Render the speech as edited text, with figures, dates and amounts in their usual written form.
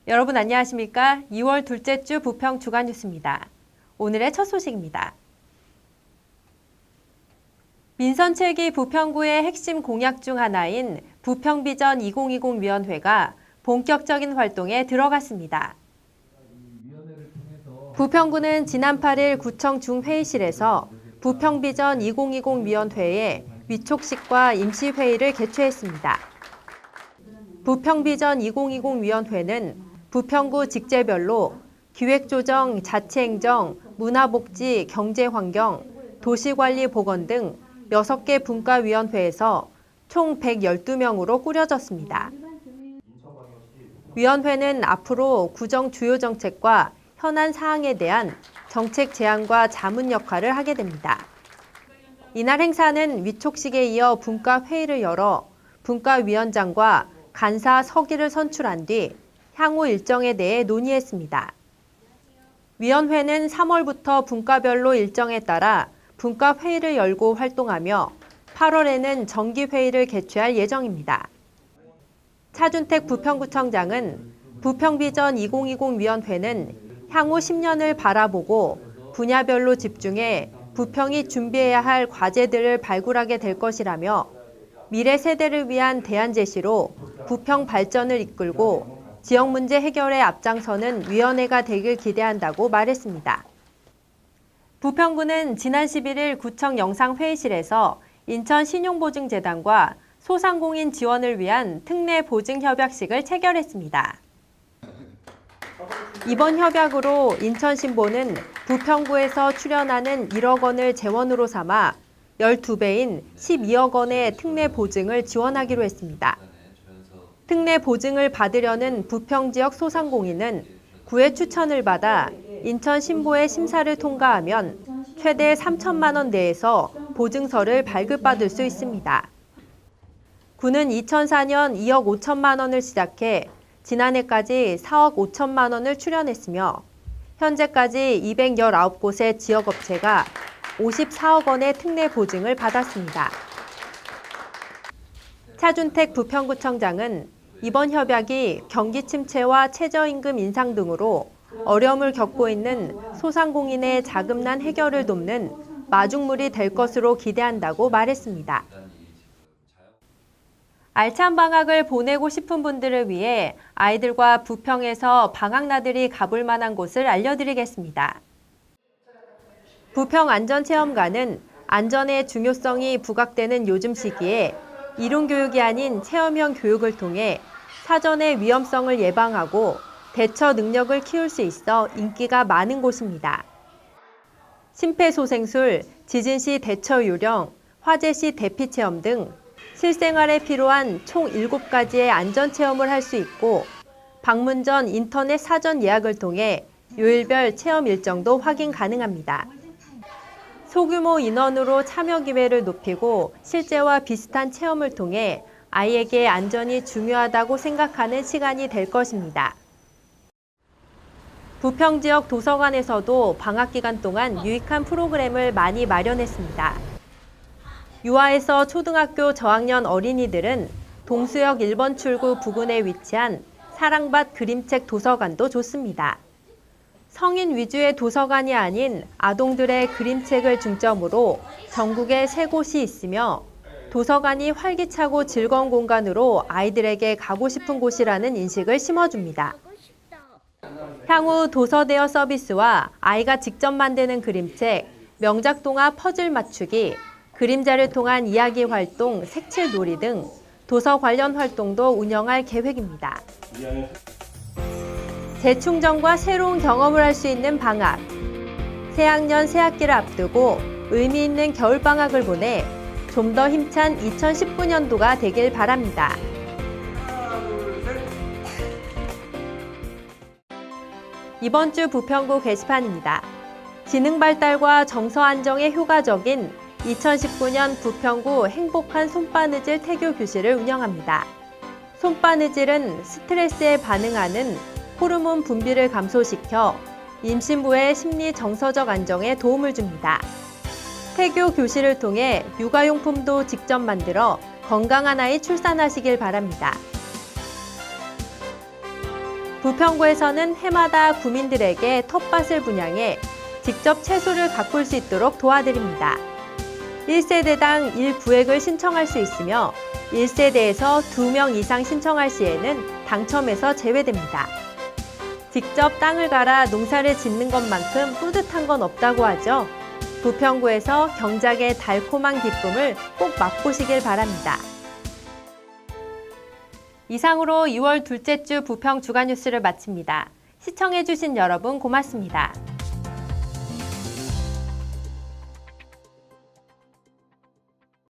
여러분 안녕하십니까? 2월 둘째 주 부평 주간 뉴스입니다. 오늘의 첫 소식입니다. 민선 7기 부평구의 핵심 공약 중 하나인 부평비전 2020위원회가 본격적인 활동에 들어갔습니다. 부평구는 지난 8일 구청 중회의실에서 부평비전 2020위원회의 위촉식과 임시회의를 개최했습니다. 부평비전 2020위원회는 부평구 직제별로 기획조정, 자치행정, 문화복지, 경제환경, 도시관리보건 등 6개 분과위원회에서 총 112명으로 꾸려졌습니다. 위원회는 앞으로 구정 주요 정책과 현안 사항에 대한 정책 제안과 자문 역할을 하게 됩니다. 이날 행사는 위촉식에 이어 분과회의를 열어 분과위원장과 간사 서기를 선출한 뒤 향후 일정에 대해 논의했습니다. 위원회는 3월부터 분과별로 일정에 따라 분과회의를 열고 활동하며 8월에는 정기회의를 개최할 예정입니다. 차준택 부평구청장은 부평비전 2020위원회는 향후 10년을 바라보고 분야별로 집중해 부평이 준비해야 할 과제들을 발굴하게 될 것이라며 미래 세대를 위한 대안 제시로 부평 발전을 이끌고 지역 문제 해결에 앞장서는 위원회가 되길 기대한다고 말했습니다. 부평구는 지난 11일 구청 영상회의실에서 인천신용보증재단과 소상공인 지원을 위한 특례 보증협약식을 체결했습니다. 이번 협약으로 인천신보는 부평구에서 출연하는 1억 원을 재원으로 삼아 12배인 12억 원의 특례 보증을 지원하기로 했습니다. 특례 보증을 받으려는 부평 지역 소상공인은 구의 추천을 받아 인천 신보의 심사를 통과하면 최대 3천만 원 내에서 보증서를 발급받을 수 있습니다. 구는 2004년 2억 5천만 원을 시작해 지난해까지 4억 5천만 원을 출연했으며 현재까지 219곳의 지역업체가 54억 원의 특례 보증을 받았습니다. 차준택 부평구청장은 이번 협약이 경기 침체와 최저임금 인상 등으로 어려움을 겪고 있는 소상공인의 자금난 해결을 돕는 마중물이 될 것으로 기대한다고 말했습니다. 알찬 방학을 보내고 싶은 분들을 위해 아이들과 부평에서 방학나들이 가볼 만한 곳을 알려드리겠습니다. 부평 안전체험관은 안전의 중요성이 부각되는 요즘 시기에 이론교육이 아닌 체험형 교육을 통해 사전의 위험성을 예방하고 대처 능력을 키울 수 있어 인기가 많은 곳입니다. 심폐소생술, 지진 시 대처 요령, 화재 시 대피 체험 등 실생활에 필요한 총 7가지의 안전체험을 할 수 있고 방문 전 인터넷 사전 예약을 통해 요일별 체험 일정도 확인 가능합니다. 소규모 인원으로 참여 기회를 높이고 실제와 비슷한 체험을 통해 아이에게 안전이 중요하다고 생각하는 시간이 될 것입니다. 부평 지역 도서관에서도 방학 기간 동안 유익한 프로그램을 많이 마련했습니다. 유아에서 초등학교 저학년 어린이들은 동수역 1번 출구 부근에 위치한 사랑밭 그림책 도서관도 좋습니다. 성인 위주의 도서관이 아닌 아동들의 그림책을 중점으로 전국에 3곳이 있으며 도서관이 활기차고 즐거운 공간으로 아이들에게 가고 싶은 곳이라는 인식을 심어줍니다. 향후 도서 대여 서비스와 아이가 직접 만드는 그림책, 명작 동화 퍼즐 맞추기, 그림자를 통한 이야기 활동, 색칠 놀이 등 도서 관련 활동도 운영할 계획입니다. 재충전과 새로운 경험을 할 수 있는 방학. 새학년 새학기를 앞두고 의미 있는 겨울방학을 보내 좀 더 힘찬 2019년도가 되길 바랍니다. 이번 주 부평구 게시판입니다. 지능 발달과 정서 안정에 효과적인 2019년 부평구 행복한 손바느질 태교 교실을 운영합니다. 손바느질은 스트레스에 반응하는 호르몬 분비를 감소시켜 임신부의 심리 정서적 안정에 도움을 줍니다. 태교 교실을 통해 육아용품도 직접 만들어 건강한 아이 출산하시길 바랍니다. 부평구에서는 해마다 구민들에게 텃밭을 분양해 직접 채소를 가꿀 수 있도록 도와드립니다. 1세대당 1구획을 신청할 수 있으며 1세대에서 2명 이상 신청할 시에는 당첨에서 제외됩니다. 직접 땅을 갈아 농사를 짓는 것만큼 뿌듯한 건 없다고 하죠. 부평구에서 경작의 달콤한 기쁨을 꼭 맛보시길 바랍니다. 이상으로 2월 둘째 주 부평 주간 뉴스를 마칩니다. 시청해주신 여러분 고맙습니다.